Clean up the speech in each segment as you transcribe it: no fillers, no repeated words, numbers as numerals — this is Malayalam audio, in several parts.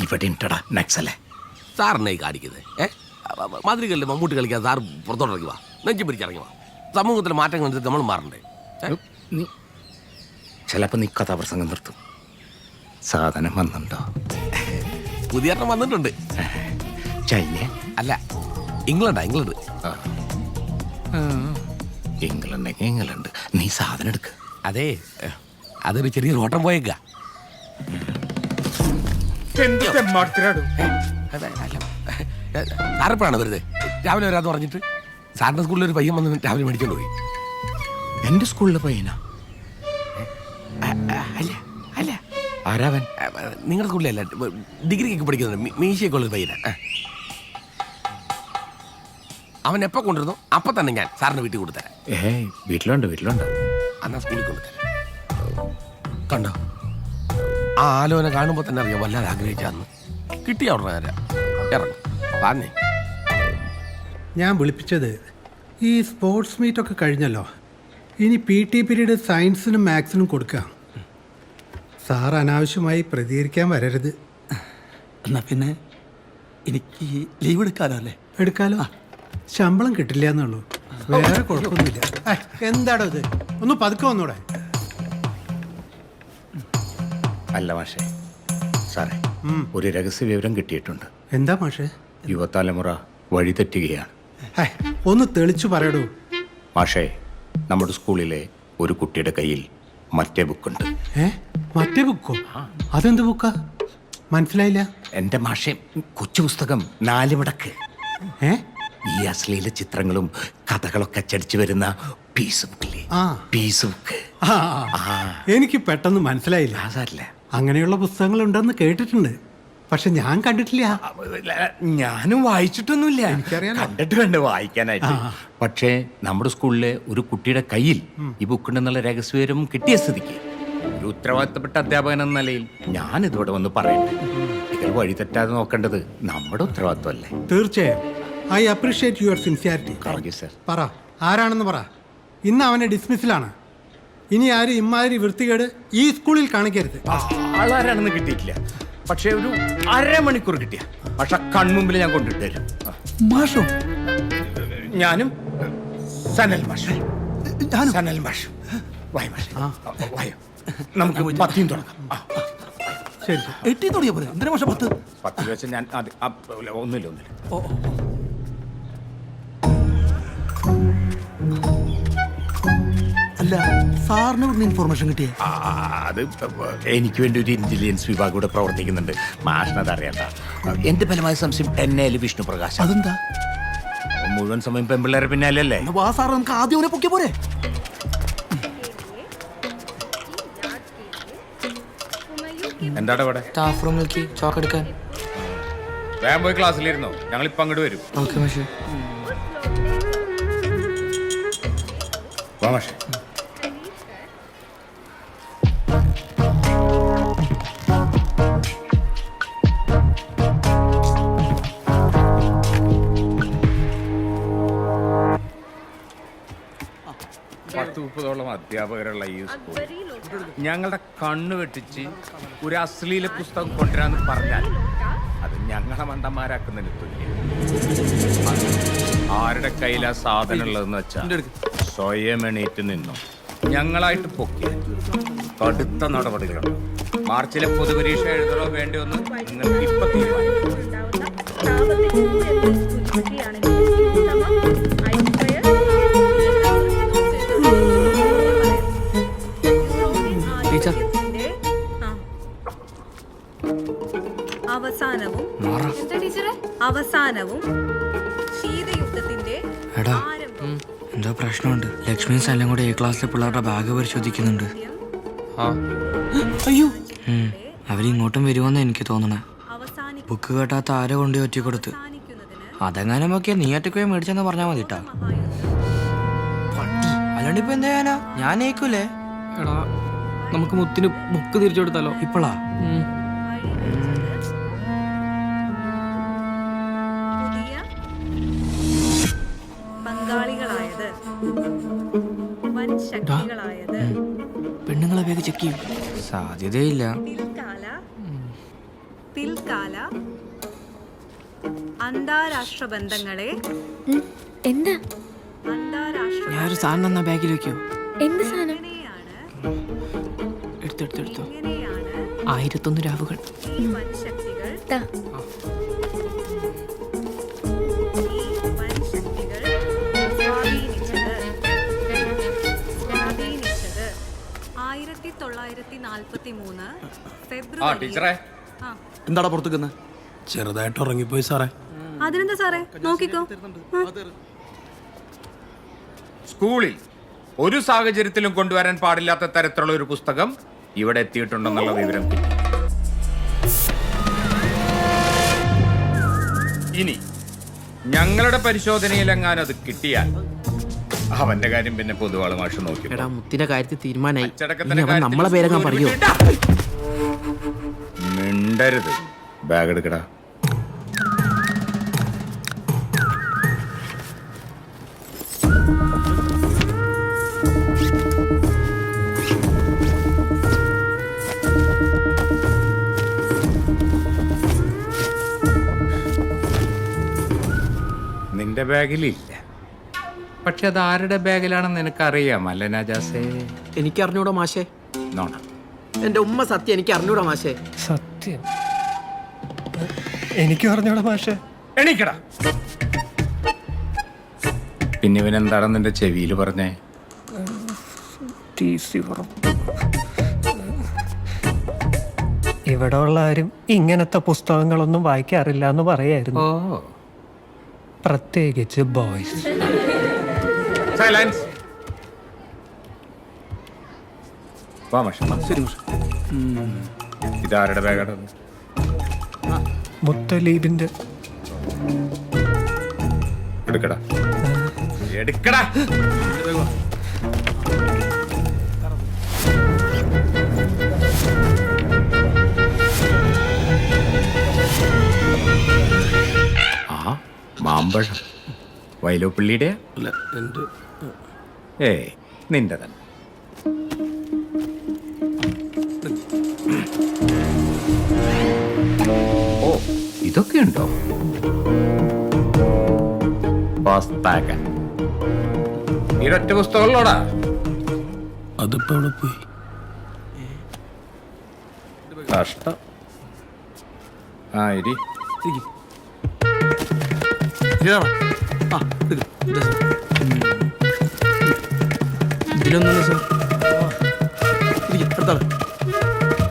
ഇവിടെ ഉണ്ടടാ നക്സലേ. സാറിനെ കാണിക്കുന്നത് മാതിരികളിൽ മമ്മൂട്ടി കളിക്കാൻ സാർ പുറത്തോട്ടിറങ്ങി വാ, നെഞ്ചി പിടിച്ചിറങ്ങി വാ. സമൂഹത്തിലെ മാറ്റങ്ങൾ അനുസരിച്ച് നമ്മൾ മാറണ്ടേ? നീ ചിലപ്പോൾ നീ കഥാപ്രസംഗം നിർത്തും. സാധനം വന്നിട്ടുണ്ടോ? പുതിയ എണ്ണം വന്നിട്ടുണ്ട്. ചൈന അല്ല, ഇംഗ്ലണ്ടാ. ഇംഗ്ലണ്ട്. ഇംഗ്ലണ്ട്. നീ സാധനം എടുക്ക്. അതെ, അതൊരു ചെറിയ ഓട്ടം പോയേക്ക. സാറിപ്പോഴാണ് വരുന്നത്? രാവിലെ വരാന്ന് പറഞ്ഞിട്ട് സാറിന്റെ സ്കൂളിൽ ഒരു പയ്യൻ വന്ന് രാവിലെ മേടിച്ചോണ്ട് പോയി. എന്റെ സ്കൂളിലെ പയ്യനാ? അല്ല അല്ല, ആരാവൻ? നിങ്ങളുടെ സ്കൂളിലല്ല, ഡിഗ്രിക്കൊക്കെ പഠിക്കുന്നുണ്ട്. മീശയൊക്കെ ഉള്ളൊരു പയ്യനാ. അവൻ എപ്പോ കൊണ്ടുവരുന്നു അപ്പൊ തന്നെ ഞാൻ സാറിന് വീട്ടിൽ കൊടുത്തരാം. വീട്ടിലുണ്ട്. എന്നാ സ്കൂളിൽ കൊണ്ടുതരാം. കണ്ടോ, ആ ആലോചന കാണുമ്പോൾ തന്നെ അറിയാം വല്ലാതെ ആഗ്രഹിച്ചാന്ന്. കിട്ടിയ ഉടനെ തരാം. ഇറങ്ങും പറഞ്ഞേ. ഞാൻ വിളിപ്പിച്ചത് ഈ സ്പോർട്സ് മീറ്റൊക്കെ കഴിഞ്ഞല്ലോ. ഇനി PT പീരീഡ് സയൻസിനും മാത്സിനും കൊടുക്കുക. സാർ അനാവശ്യമായി പ്രതികരിക്കാൻ വരരുത്. എന്നാ പിന്നെ എനിക്ക് ലീവ് എടുക്കാലോ അല്ലേ? എടുക്കാലോ. ശമ്പളം കിട്ടില്ല എന്നുള്ളൂ, വേറെ കുഴപ്പമൊന്നുമില്ല. എന്താടോ ഇത്? ഒന്ന് പതുക്കെ വന്നൂടെ? അല്ല മാഷേ, സാറേ ഒരു രഹസ്യ വിവരം കിട്ടിയിട്ടുണ്ട്. എന്താ മാഷേ? യുവതലമുറ വഴിതെറ്റുകയാണ്. ഒന്ന് തെളിച്ചു പറയടൂ. മാഷേ, നമ്മുടെ സ്കൂളിലെ ഒരു കുട്ടിയുടെ കയ്യിൽ മറ്റേ ബുക്കുണ്ട്. മറ്റേ ബുക്കോ? അതെന്ത് ബുക്കാ? മനസ്സിലായില്ല. എൻ്റെ മാഷേ, കൊച്ചു പുസ്തകം 4 മടക്ക്. ഈ അശ്ലീല ചിത്രങ്ങളും കഥകളൊക്കെ അച്ചടിച്ചു വരുന്ന പീസ് ബുക്കില്ലേ? Piece book. എനിക്ക് പെട്ടെന്ന് മനസ്സിലായില്ല. അതല്ല, അങ്ങനെയുള്ള പുസ്തകങ്ങൾ ഉണ്ടെന്ന് കേട്ടിട്ടുണ്ട്, പക്ഷെ ഞാൻ കണ്ടിട്ടില്ല. ഞാനും വായിച്ചിട്ടൊന്നുമില്ല. എനിക്കറിയാം, കണ്ടിട്ട് വേണ്ട വായിക്കാനായിട്ട്. പക്ഷേ നമ്മുടെ സ്കൂളിലെ ഒരു കുട്ടിയുടെ കയ്യിൽ ഈ ബുക്കുണ്ടെന്നുള്ള രഹസ്യവിവരം കിട്ടിയ സ്ഥിതിക്ക് ഒരു ഉത്തരവാദിത്തപ്പെട്ട അധ്യാപകൻ എന്ന നിലയിൽ ഞാൻ ഇതോടെ വന്ന് പറയട്ടെ. ഇതിൽ വഴി തെറ്റാതെ നോക്കേണ്ടത് നമ്മുടെ ഉത്തരവാദിത്തമല്ലേ? തീർച്ചയായും. I appreciate your sincerity. പറ, ആരാണെന്ന് പറ. ഇന്ന് അവനെ ഡിസ്മിസിലാണ്. ഇനി ആരും ഇമ്മാതിരി വൃത്തികേട് ഈ സ്കൂളിൽ കാണിക്കരുത്. ആളാരാണെന്ന് കിട്ടിയിട്ടില്ല, പക്ഷേ ഒരു അരമണിക്കൂർ കിട്ടിയ പക്ഷെ കൺമുമ്പിൽ ഞാൻ കൊണ്ടിട്ട് തരും. മാഷോ? ഞാനും സനൽ മാഷ്. സനൽ മാഷ് വായ മാഷ്, വായോ. നമുക്ക് 10 തുടങ്ങാം. ശരി, 8 തുടങ്ങിയ പോലെ. എന്തിനാ മാഷ 10? 10 വെച്ച് ഞാൻ ഒന്നുമില്ല. അല്ല, സാറിന് ഇവിടുന്ന് ഇൻഫോർമേഷൻ കിട്ടിയേ? അത് എനിക്ക് വേണ്ടി ഒരു ഇന്റലിജൻസ് വിഭാഗം ഇവിടെ പ്രവർത്തിക്കുന്നുണ്ട്. മാഷിനത് അറിയണ്ട. എന്റെ ഫലമായ സംശയം NL വിഷ്ണു പ്രകാശ്. അതെന്താ? മുഴുവൻ സമയം പെമ്പിള്ളേരെ പിന്നാലല്ലേ? വാ സാറ്, നമുക്ക് ആദ്യം അവനെ പൊക്കിയ പോരെ? എന്താണ് ഇവിടെ? സ്റ്റാഫ് റൂമിലേക്ക് ചോക്ക് എടുക്കാൻ. വേഗം പോയി ക്ലാസ്സിലിരുന്നോ, ഞങ്ങൾ ഇപ്പൊ അങ്ങോട്ട് വരും. ഓക്കെ മാഷേ. വാ മാഷേ. അധ്യാപകരുള്ള ഈ സ്കൂൾ ഞങ്ങളുടെ കണ്ണ് വെട്ടിച്ച് ഒരു അശ്ലീല പുസ്തകം കൊണ്ടുവരാന്ന് പറഞ്ഞാൽ അത് ഞങ്ങളെ മണ്ടന്മാരാക്കുന്നതിന് തുല്യം. ആരുടെ കയ്യിലാ സാധനം ഉള്ളതെന്ന് വെച്ചാൽ സ്വയം എണീറ്റ് നിന്നു ഞങ്ങളായിട്ട് പൊക്കിയ കടുത്ത നടപടികളുണ്ട്. മാർച്ചിലെ പൊതുപരീക്ഷ എഴുതണോ വേണ്ടിയോ എന്ന് നിങ്ങൾക്ക് ഇപ്പൊ തീരുമാനിക്കും. അവസാനവും ശീതയുദ്ധത്തിന്റെ എന്തോ പ്രശ്നമുണ്ട്. ലക്ഷ്മി സ്ഥലം കൂടെ A ക്ലാസ്സിലെ പിള്ളേരുടെ ബാഗ് പരിശോധിക്കുന്നുണ്ട്. അയ്യോ, അവരിങ്ങോട്ടും വരുമെന്ന് എനിക്ക് തോന്നണേ. ബുക്ക് കേട്ടാത്ത ആരെ കൊണ്ട് ഒറ്റ കൊടുത്ത് അതെങ്ങാനും ഒക്കെ നീ ഒറ്റയ്ക്ക് മേടിച്ചെന്ന് പറഞ്ഞാൽ മതി കേട്ടാ. അല്ലാണ്ട് ഇപ്പൊ എന്താ ചെയ്യാനാ? ഞാൻ ഏക്കൂലേ? എടാ, നമുക്ക് മുത്തിന് ബുക്ക് തിരിച്ചു കൊടുത്താലോ? ഇപ്പളാ? പങ്കാളികളായത്, വൻ ശക്തികളായത് പെണ്ണുങ്ങളെ ബാഗ് ചെക്ക് ചെയ്യും. സാധ്യതയില്ല. പിൽക്കാല അന്താരാഷ്ട്ര ബന്ധങ്ങളെ എന്താ അന്താരാഷ്ട്ര ഞാനൊരു സാധനം തന്നാ ബാഗിൽ വെക്കോ? എന്ത് സാധനം? എടുത്തെടുത്തെടുത്തോ. ഇങ്ങനെയാണ് 1001 രാവുകൾ. ഈ വൻശക്തികൾ ദാ, സ്വാധീനിച്ചത് 1943 ഫെബ്രുവരി. ടീച്ചറെ എന്താടാ പുറത്തുനിന്ന്? ചെറുതായിട്ട് ഉറങ്ങിപ്പോയി സാറേ. അതിനെന്താ സാറേ, നോക്കിക്കോ. സ്കൂളിൽ ഒരു സാഹചര്യത്തിലും കൊണ്ടുവരാൻ പാടില്ലാത്ത തരത്തിലുള്ള ഒരു പുസ്തകം ഇവിടെ എത്തിയിട്ടുണ്ടെന്നുള്ള വിവരം കിട്ടി. ഇനി ഞങ്ങളുടെ പരിശോധനയിലെങ്ങാനും അത് കിട്ടിയാൽ അവന്റെ കാര്യം പിന്നെ പൊതുവാള് മാഷ് നോക്കി. എടാ മുത്തിന്റെ കാര്യത്തിൽ തീരുമാനമായി. അച്ചടക്കത്തിന്റെ ഇനി അവൻ നമ്മളെ കാര്യത്തിൽ പേരങ്ങാൻ പറയൂ. മിണ്ടരുത്. ബാഗ് എടുക്കടാ. നിന്റെ ബാഗിലില്ല, പക്ഷെ അത് ആരുടെ ബാഗിലാണെന്ന് നിനക്കറിയാം അല്ലേ നജാസേ? എനിക്ക് അറിഞ്ഞൂടാ മാഷേ. നോണ. എന്റെ ഉമ്മ സത്യം എനിക്ക് അറിഞ്ഞൂടാ മാഷേ. സത്യം എനിക്ക് പറഞ്ഞോടാ മാഷെ. എണീക്കടാ. പിന്നെ ഇവനെന്താണെന്ന് നിന്റെ ചെവിയിൽ പറഞ്ഞേ? ഇവിടെ ഉള്ള ആരും ഇങ്ങനത്തെ പുസ്തകങ്ങളൊന്നും വായിക്കാറില്ല എന്ന് പറയായിരുന്നു, ഓ, പ്രത്യേകിച്ച് ബോയ്സ്. സൈലൻസ്. വാ മാഷ്. ശരി മാഷേ. ഇതാരുടെ ബാഗാണ്? മുത്തലീബിന്റെ. എടുക്കടാ, എടുക്കടാ. ആ മാമ്പഴം വൈലോപ്പിള്ളിയുടെ അല്ല എൻ്റെ നിന്റെ തന്നെ. ഓ, ഇതൊക്കെ ഉണ്ടോ? ഇതൊറ്റ പുസ്തകമുള്ളോടാ. അതിപ്പോ എവിടെ പോയി? കഷ്ടം. ആ ഇരി. ഇതിലൊന്നും സാർ.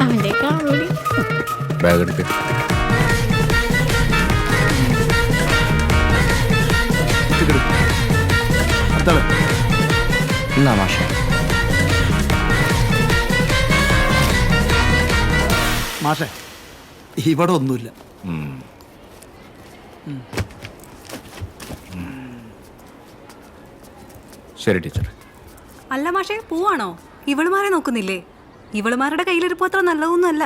അവന്റെ കാണൂടി. ബാഗ് എടുക്ക്. എന്നാ മാഷേ. മാഷേ ഇവിടെ ഒന്നുമില്ല. ശരി ടീച്ചർ. അല്ല മാഷേ, പോവാണോ? ഇവളുമാരെ നോക്കുന്നില്ലേ? ഇവളുമാരുടെ കയ്യിലിരിപ്പോ അത്ര നല്ലതൊന്നുമല്ല.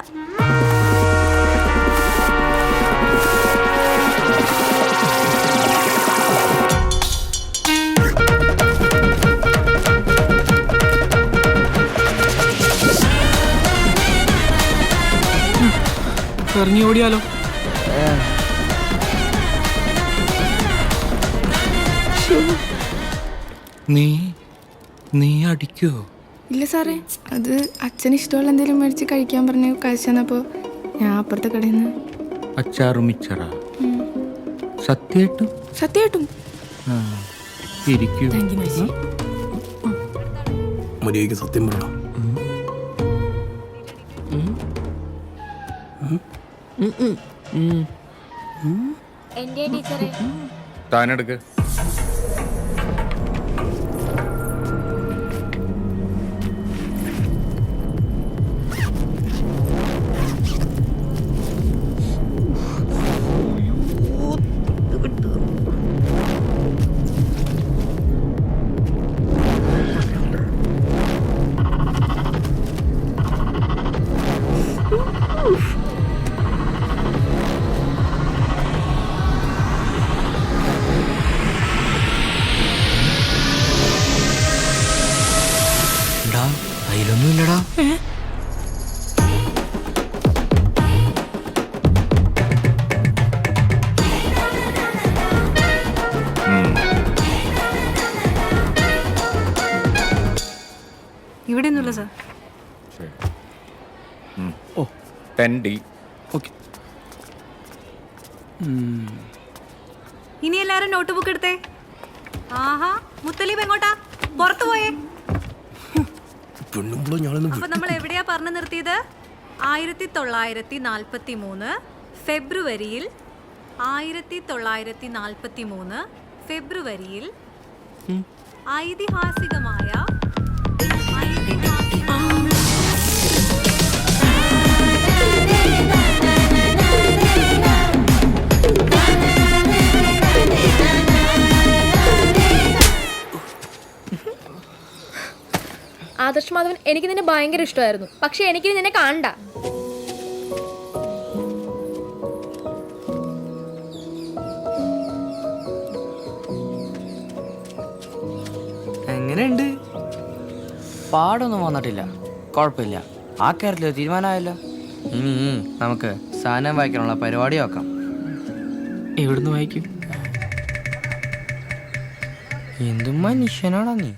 ഇറങ്ങി ഓടിയാലോ? നീ അടിക്കോ? ഇല്ല സാറേ, അത് അച്ഛന് ഇഷ്ടമുള്ള എന്തെങ്കിലും മേടിച്ച് കഴിക്കാൻ പറഞ്ഞ് കഴിച്ചു തന്നപ്പോ ഞാൻ അപ്പുറത്തെ കടയിൽ നിന്ന്. അച്ചാറും മിച്ചറാ? സത്യായിട്ടും? സത്യമായിട്ടും. ഇരിക്കൂ. താങ്ക് യു മാഷി. മര്യാദയ്ക്ക് സത്യം പറയണം. എന്റെ ടീച്ചറെ താനെടുക്ക്. ഇവിടെ ഒന്നുമില്ല സാർ. 10D. ഓക്കെ. ഇനി എല്ലാരും നോട്ട് ബുക്ക് എടുത്തേ. ആഹാ, മുത്തലീബ് എങ്ങോട്ടാ? പുറത്തു പോയേ. അപ്പൊ നമ്മൾ എവിടെയാ പറഞ്ഞു നിർത്തിയത്? 1943 ഫെബ്രുവരിയിൽ 1943 ഫെബ്രുവരിയിൽ ഐതിഹാസികമായ ആദർശ് മാധവൻ, എനിക്ക് നിന്നെ ഭയങ്കര ഇഷ്ടമായിരുന്നു. പക്ഷെ എനിക്ക് നിന്നെ കാണണ്ട. എങ്ങനെയുണ്ട്? പാടൊന്നും വന്നിട്ടില്ല, കുഴപ്പമില്ല. ആ കാര്യത്തിൽ തീരുമാനമായല്ലോ. ഇനി നമുക്ക് സാധനം വായിക്കാനുള്ള പരിപാടി നോക്കാം. എവിടുന്ന് വായിക്കും? എന്ത് മനുഷ്യനാടാ നീ?